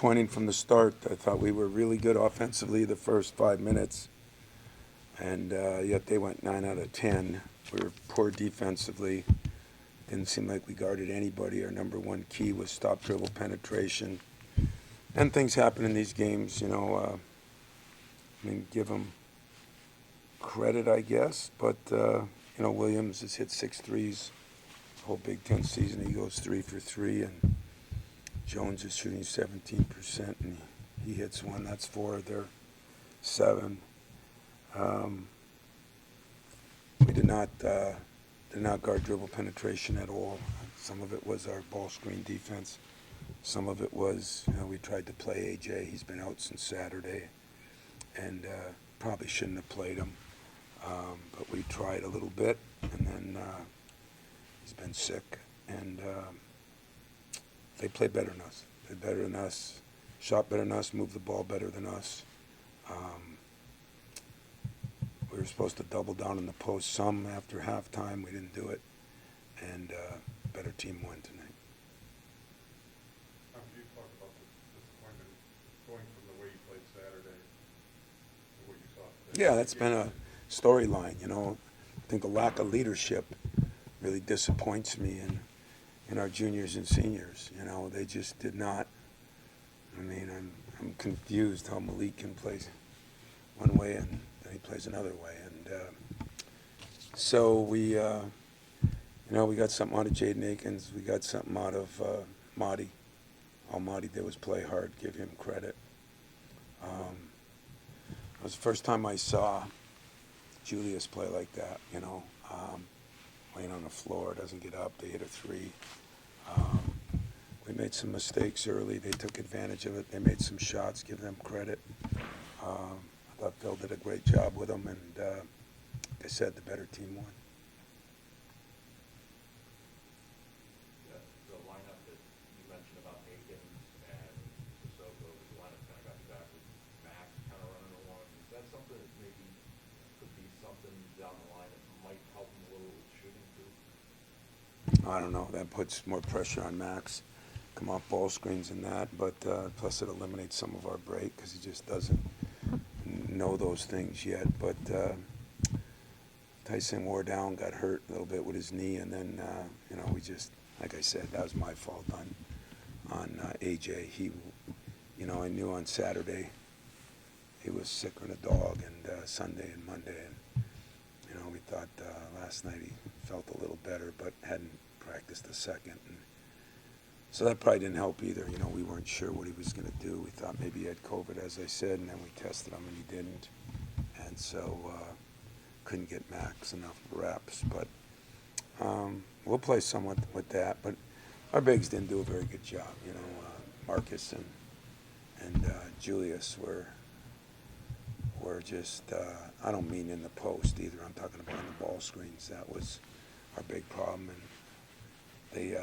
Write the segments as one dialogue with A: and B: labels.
A: disappointing from the start. I thought we were really good offensively the first 5 minutes, and yet they went 9 out of 10. We were poor defensively. Didn't seem like we guarded anybody. Our number one key was stop dribble penetration. And things happen in these games, give them credit, I guess. But, Williams has hit 6 threes the whole Big Ten season. He goes 3 for 3, and Jones is shooting 17%, and he hits one. That's 4 of their 7. We did not guard dribble penetration at all. Some of it was our ball screen defense. Some of it was, we tried to play AJ. He's been out since Saturday, and probably shouldn't have played him. But we tried a little bit, and then he's been sick. And they played better than us. Played better than us, shot better than us, moved the ball better than us. We were supposed to double down in the post some after halftime. We didn't do it, and better team won tonight.
B: How do you talk about the disappointment going from the way you played Saturday to what you saw today?
A: Yeah, that's been a storyline. I think the lack of leadership really disappoints me in our juniors and seniors. They just did not. I'm confused how Malik can play one way and then he plays another way. And so we got something out of Jaden Akins. We got something out of Marty. All Marty did was play hard, give him credit. It was the first time I saw Julius play like that, laying on the floor, doesn't get up, they hit a 3. We made some mistakes early. They took advantage of it. They made some shots, give them credit. I thought Phil did a great job with them, and like I said, the better team won.
C: The lineup that you mentioned about Akins and Sissoko, the lineup kind of got you back with Max kind of running the one. Is that something that maybe could be something down the line that might help him a little with shooting too?
A: I don't know. That puts more pressure on Max. Come off ball screens and that, but plus it eliminates some of our break because he just doesn't know those things yet. But Tyson wore down, got hurt a little bit with his knee, and then we just, like I said, that was my fault on AJ. He, I knew on Saturday he was sicker than a dog, and Sunday and Monday, and we thought last night he felt a little better, but hadn't practiced a second. And so that probably didn't help either. We weren't sure what he was going to do. We thought maybe he had COVID, as I said, and then we tested him and he didn't. And so couldn't get Max enough reps. But we'll play somewhat with that. But our bigs didn't do a very good job. Marcus and Julius were just, I don't mean in the post either. I'm talking about in the ball screens. That was our big problem. And they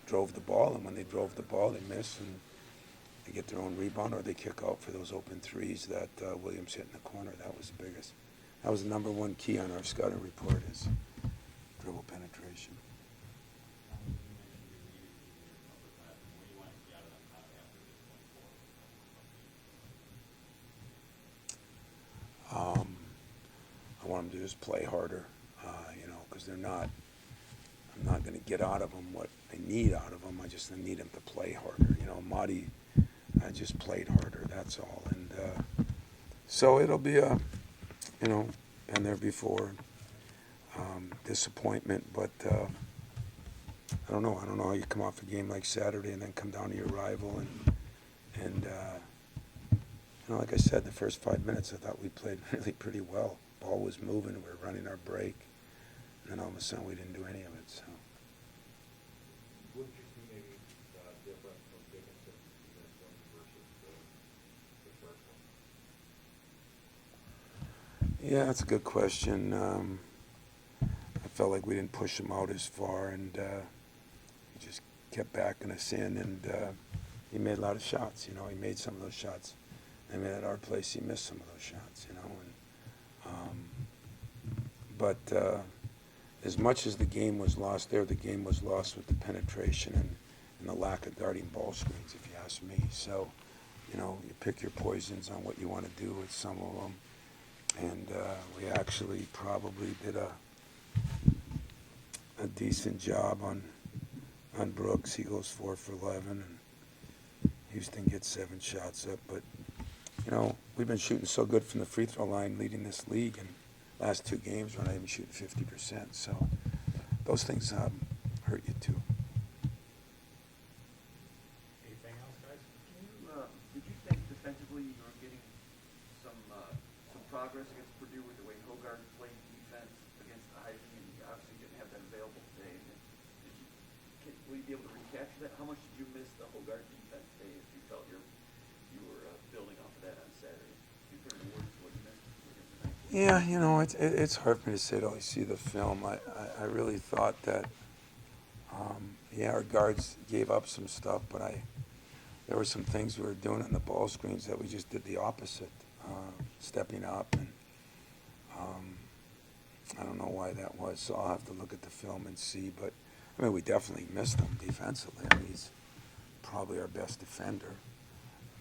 A: drove the ball, and when they drove the ball, they miss, and they get their own rebound, or they kick out for those open threes that Williams hit in the corner. That was the biggest. That was the number one key on our scouting report is dribble penetration. I want them to just play harder, because they're not. I'm not going to get out of them what I need out of them. I just need them to play harder. Marty just played harder. That's all. And so it'll be been there before, disappointment. But I don't know. I don't know how you come off a game like Saturday and then come down to your rival and like I said, the first 5 minutes I thought we played really pretty well. Ball was moving. We were running our break. And then all of a sudden we didn't do any of it. So.
C: What did you see maybe different from Dickinson in this one versus the first one?
A: Yeah, that's a good question. I felt like we didn't push him out as far, and he just kept backing us in, and he made a lot of shots. He made some of those shots. I mean, at our place, he missed some of those shots. But as much as the game was lost there, the game was lost with the penetration and the lack of guarding ball screens, if you ask me. So you pick your poisons on what you want to do with some of them. And we actually probably did a decent job on Brooks. He goes 4 for 11, and Houston gets 7 shots up. But we've been shooting so good from the free throw line, leading this league, and last 2 games we're not even shooting 50%. So those things hurt you too.
C: Anything else, guys?
D: Did you think defensively you were getting some progress against Purdue with the way Hoggard played defense against Ivy, and you obviously didn't have that available today? Will you be able to recapture that? How much did you miss the Hoggard defense today if you felt you were building off of that on Saturday? You put in words what you missed against the night?
A: Yeah, it's hard for me to say till I see the film. I really thought that, our guards gave up some stuff, but there were some things we were doing on the ball screens that we just did the opposite, stepping up, and I don't know why that was, so I'll have to look at the film and see, but we definitely missed him defensively. He's probably our best defender,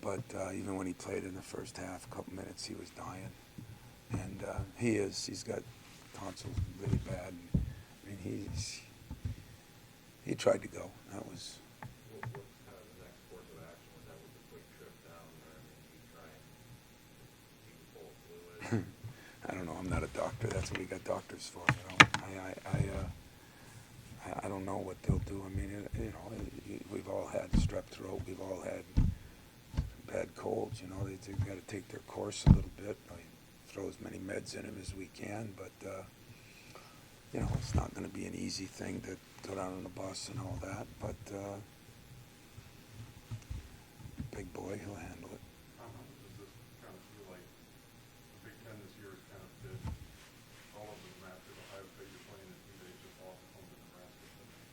A: but even when he played in the first half, a couple minutes, he was dying, and he's got tonsils really bad. He tried to go. That was.
C: What's kind of the next course of action? Was that with the quick trip down there? You try and keep the full fluid?
A: I don't know. I'm not a doctor. That's what we got doctors for. I don't know what they'll do. We've all had strep throat. We've all had bad colds. They've got to take their course a little bit. Throw as many meds in them as we can, but it's not going to be an easy thing to go down on the bus and all that. But big boy, he'll handle it.
B: How does this kind of feel like the Big Ten this year has kind of did all of the matches at Ohio State you're playing in 2 days, just lost at home to Nebraska today?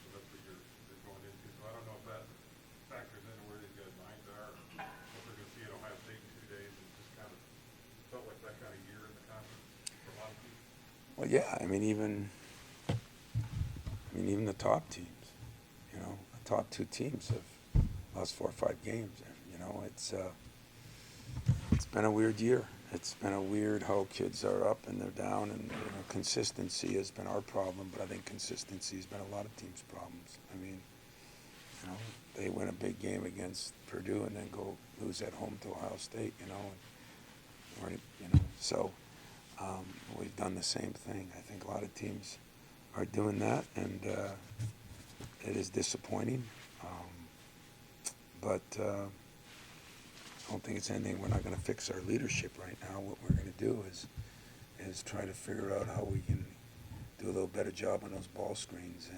B: So that's what you're going into. So I don't know if that factors into where these guys' minds are, or what they're going to see at Ohio State in 2 days, and just kind of felt like that kind of year in the conference for a lot of people.
A: Well, yeah. Even the top teams. The top 2 teams have lost 4 or 5 games. It's been a weird year. It's been a weird how kids are up and they're down, and consistency has been our problem. But I think consistency has been a lot of teams' problems. They win a big game against Purdue and then go lose at home to Ohio State. So we've done the same thing. I think a lot of teams are doing that, and it is disappointing. But I don't think it's anything. We're not going to fix our leadership right now. What we're going to do is try to figure out how we can do a little better job on those ball screens,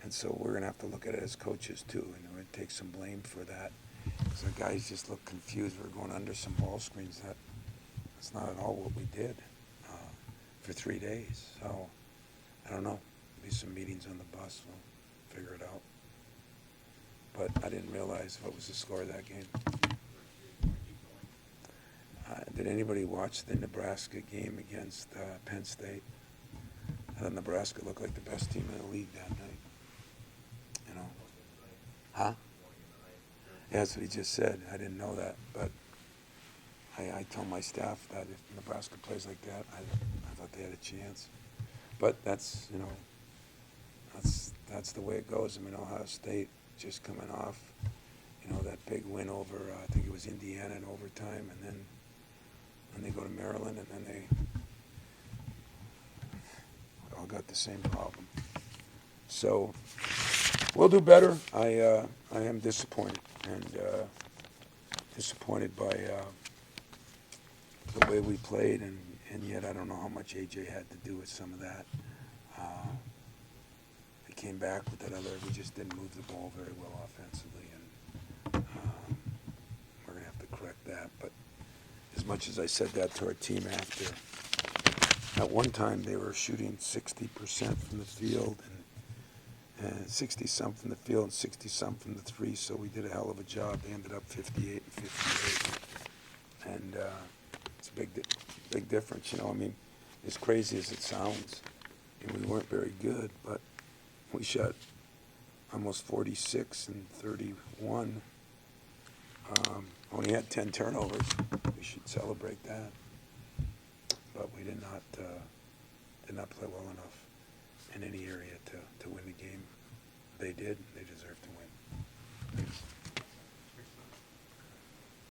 A: and so we're going to have to look at it as coaches too, and we're going to take some blame for that. So the guys just look confused. We're going under some ball screens. That's not at all what we did for 3 days. So I don't know. There'll be some meetings on the bus. We'll figure it out. But I didn't realize what was the score of that game. Did anybody watch the Nebraska game against Penn State? I thought Nebraska looked like the best team in the league that night. Huh? Yeah, that's what he just said. I didn't know that, but I told my staff that if Nebraska plays like that, I thought they had a chance. But that's the way it goes. Ohio State just coming off, that big win over, I think it was Indiana in overtime, and then they go to Maryland, and then they all got the same problem. So we'll do better. I am disappointed, and disappointed by the way we played, and yet I don't know how much AJ had to do with some of that. They came back with that we just didn't move the ball very well offensively, and we're going to have to correct that. But as much as I said that to our team after, at one time they were shooting 60% from the field, and 60-some from the field and 60-some from the three, so we did a hell of a job. They ended up 58 and 58. And it's a big difference, as crazy as it sounds. We weren't very good, but we shot almost 46 and 31. Only had 10 turnovers. We should celebrate that. But we did not play well enough in any area to win the game. They did. They deserve to win. Thanks.